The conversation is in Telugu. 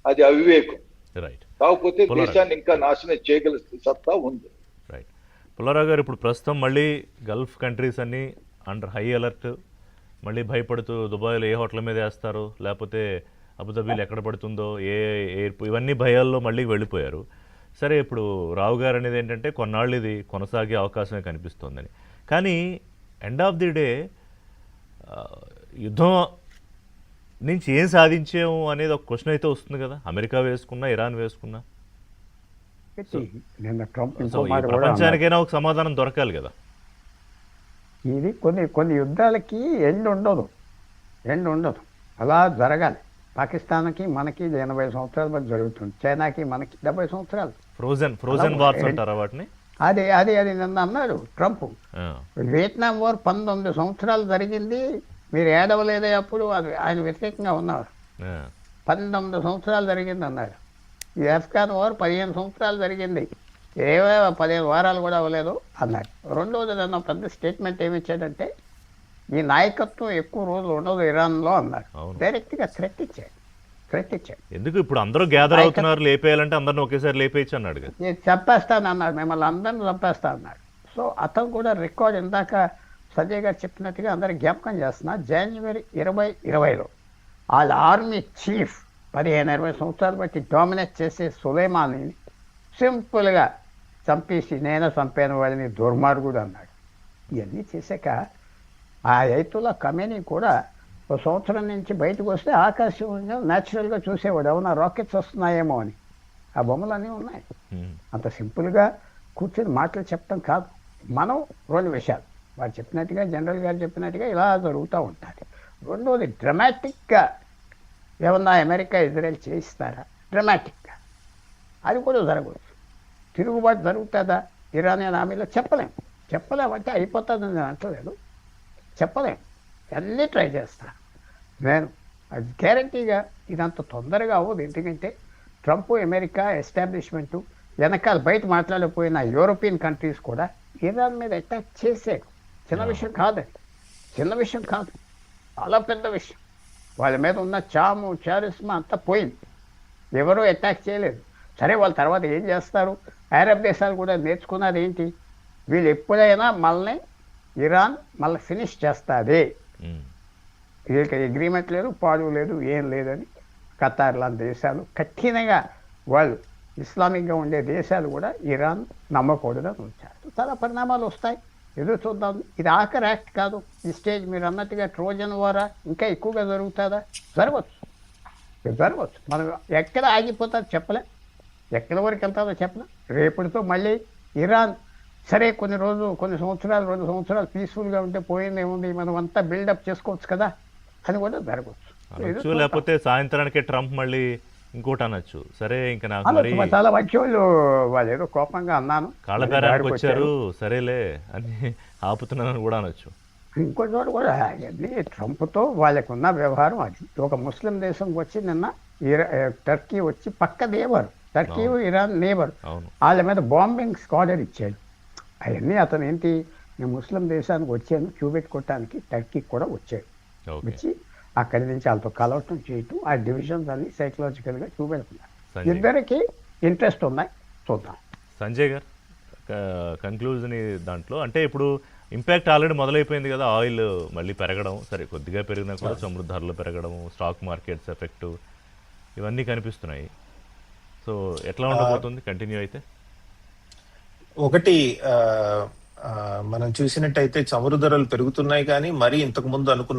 అది అవివేకం. రైట్. కాకపోతే పుల్లారావు గారు. దేశాన్ని ఇంకా నాశనం చేయగల సత్తా ఉంది. రైట్. పుల్లారావు గారు, ఇప్పుడు ప్రస్తుతం మళ్ళీ గల్ఫ్ కంట్రీస్ అన్నీ అండర్ హై అలర్ట్, మళ్ళీ భయపడుతూ దుబాయ్లో ఏ హోటల్ మీద వేస్తారో, లేకపోతే అబుదాబీలో ఎక్కడ పడుతుందో, ఏ ఇవన్నీ భయాల్లో మళ్ళీ వెళ్ళిపోయారు. సరే, ఇప్పుడు రావు గారు అనేది ఏంటంటే కొన్నాళ్ళు ఇది కొనసాగే అవకాశమే కనిపిస్తోందని. కానీ ఎండ్ ఆఫ్ ది డే యుద్ధం నుంచి ఏం సాధించాము అనేది ఒక క్వశ్చన్ అయితే వస్తుంది కదా, అమెరికా వేసుకున్నా, ఇరాన్ వేసుకున్నా. నిన్న ట్రంప్ సో ఇంకో ఈ మాట కూడా అన్నాడు. ప్రపంచానికైనా ఒక సమాధానం దొరకాలి కదా. ఇది కొన్ని యుద్ధాలకి ఎండ్ ఉండదు. అలా జరగాలి. పాకిస్తాన్కి మనకి 80 సంవత్సరాల మధ్య జరుగుతుంది. చైనాకి మనకి 70 సంవత్సరాలు. ఫ్రోజన్ వార్స్ అంటారా వాటిని? అది నిన్న అన్నాడు ట్రంప్. ఆ, వియత్నాం వార్ 19 సంవత్సరాలు జరిగింది, మీరు ఏడవలేదే అప్పుడు. అది ఆయన వ్యతిరేకంగా ఉన్నారు. ఆ, 19 సంవత్సరాలు జరిగింది అన్నాడు. ఈ ఆఫ్ఘాన్ వార్ 15 సంవత్సరాలు జరిగింది, 15 వారాలు కూడా అవ్వలేదు అన్నాడు. రెండవది నన్ను పెద్ద స్టేట్మెంట్ ఏమి ఇచ్చాడంటే, ఈ నాయకత్వం ఎక్కువ రోజులు ఉండదు ఇరాన్లో అన్నాడు. అవును. డైరెక్ట్గా థ్రెట్ ఇచ్చాడు. ఎందుకు ఇప్పుడు అందరూ గ్యాదర్ అవుతున్నారు, లేపేయాలంటే అందరిని ఒకేసారి లేపేయచ్చు అన్నాడు కదా. నేను చంపేస్తాను అన్నాడు, మిమ్మల్ని అందరిని చంపేస్తా అన్నాడు. సో అతను కూడా రికార్డ్ ఇందాక సంజయ్ గారు చెప్పినట్టుగా అందరికి జ్ఞాపకం చేస్తున్నా. జనవరి 2020లో వాళ్ళ ఆర్మీ చీఫ్ 15-20 సంవత్సరాలు బట్టి డామినేట్ చేసే సులైమానీని సింపుల్గా చంపేసి నేనే చంపాను వాడిని దుర్మార్గుడు అన్నాడు. ఇవన్నీ చేశాక ఆ ఎయితుల్లా ఖమేనీ కూడా ఒక సంవత్సరం నుంచి బయటకు వస్తే ఆకాశంగా న్యాచురల్గా చూసేవాడు, అవునా రాకెట్స్ వస్తున్నాయేమో అని. ఆ బొమ్మలన్నీ ఉన్నాయి. అంత సింపుల్గా కూర్చొని మాటలు చెప్పడం కాదు. మనం రెండు విషయాలు వారు చెప్పినట్టుగా, జనరల్ గారు చెప్పినట్టుగా ఇలా జరుగుతూ ఉంటుంది. రెండోది డ్రమాటిక్గా ఏమన్నా అమెరికా ఇజ్రాయెల్ చేయిస్తారా? డ్రమాటిక్గా అది కూడా జరగవచ్చు. తిరుగుబాటు జరుగుతుందా ఇరానియన్ హామీలో? చెప్పలేమంటే అయిపోతుందని నేను అంటలేదు, చెప్పలేము. అన్నీ ట్రై చేస్తాను నేను. అది గ్యారంటీగా ఇదంత తొందరగా అవ్వదు. ఎందుకంటే ట్రంప్ అమెరికా ఎస్టాబ్లిష్మెంటు వెనకాల బయట మాట్లాడకపోయిన యూరోపియన్ కంట్రీస్ కూడా ఇరాన్ మీద అటాక్ చేశారు. చిన్న విషయం కాదు, చాలా పెద్ద విషయం. వాళ్ళ మీద ఉన్న చారిస్మా అంతా పోయింది. ఎవరూ అటాక్ చేయలేదు. సరే, వాళ్ళ తర్వాత ఏం చేస్తారు? అరబ్ దేశాలు కూడా నేర్చుకున్నారు ఏంటి, వీళ్ళు ఎప్పుడైనా మళ్ళీ ఇరాన్ మళ్ళీ ఫినిష్ చేస్తుంది, వీళ్ళకి అగ్రిమెంట్ లేదు, పాడు లేదు, ఏం లేదని ఖతార్ లాంటి దేశాలు కఠినంగా, వాళ్ళు ఇస్లామిక్గా ఉండే దేశాలు కూడా ఇరాన్ నమ్మకూడదని ఉంచారు. చాలా పరిణామాలు వస్తాయి, ఎదురు చూద్దాం. ఇది ఆఖరి యాక్ట్ కాదు. ఈ స్టేజ్ మీరు అన్నట్టుగా ట్రోజన్ వారా ఇంకా ఎక్కువగా జరుగుతుందా? జరగవచ్చు. మనం ఎక్కడ ఆగిపోతుందో చెప్పలేం, ఎక్కడి వరకు వెళ్తుందో చెప్పలేం. రేపటితో మళ్ళీ ఇరాన్ సరే కొన్ని 2 సంవత్సరాలు పీస్ఫుల్గా ఉంటే పోయిందేముంది, మనం అంతా బిల్డప్ చేసుకోవచ్చు కదా అని కూడా జరగవచ్చు. లేకపోతే సాయంత్రానికి ట్రంప్ మళ్ళీ ఇంకోటి అనొచ్చు. సరే, ఇంకా నాకు మరి చాలా మంచి వాళ్ళు ఏదో కోపంగా అన్నాను, కాళ్ళబేరానికి వచ్చారు, సరేలే అని ఆపుతున్నానని కూడా అనొచ్చు. ఇంకో చోట కూడా అన్నీ ట్రంప్తో వాళ్ళకు ఉన్న వ్యవహారం అది. ఒక ముస్లిం దేశంకి వచ్చి నిన్న టర్కీ వచ్చి పక్క నేబర్, టర్కీ ఇరాన్ నేబర్, వాళ్ళ మీద బాంబింగ్ స్క్వాడర్ ఇచ్చాడు. అవన్నీ అతను ఏంటి, నేను ముస్లిం దేశానికి వచ్చాను చూపెట్టుకోవటానికి టర్కీకి కూడా వచ్చాడు. వచ్చి అక్కడి నుంచి వాళ్ళతో కలవటం చేయటం, ఆ డివిజన్స్ అన్ని సైకలాజికల్గా చూపెడుతున్నారు. ఇద్దరికి ఇంట్రెస్ట్ ఉన్నాయి, చూద్దాం. సంజయ్ గారు, కంక్లూజన్ దాంట్లో అంటే ఇప్పుడు ఇంపాక్ట్ ఆల్రెడీ మొదలైపోయింది కదా, ఆయిల్ మళ్ళీ పెరగడం, సరే కొద్దిగా పెరిగినా కూడా చమురు ధరలు పెరగడం, స్టాక్ మార్కెట్స్ ఎఫెక్ట్, ఇవన్నీ కనిపిస్తున్నాయి. సో ఎట్లా ఉండబోతుంది కంటిన్యూ అయితే? ఒకటి, మనం చూసినట్టయితే చమురు ధరలు పెరుగుతున్నాయి, కానీ మరీ ఇంతకు ముందు అనుకున్న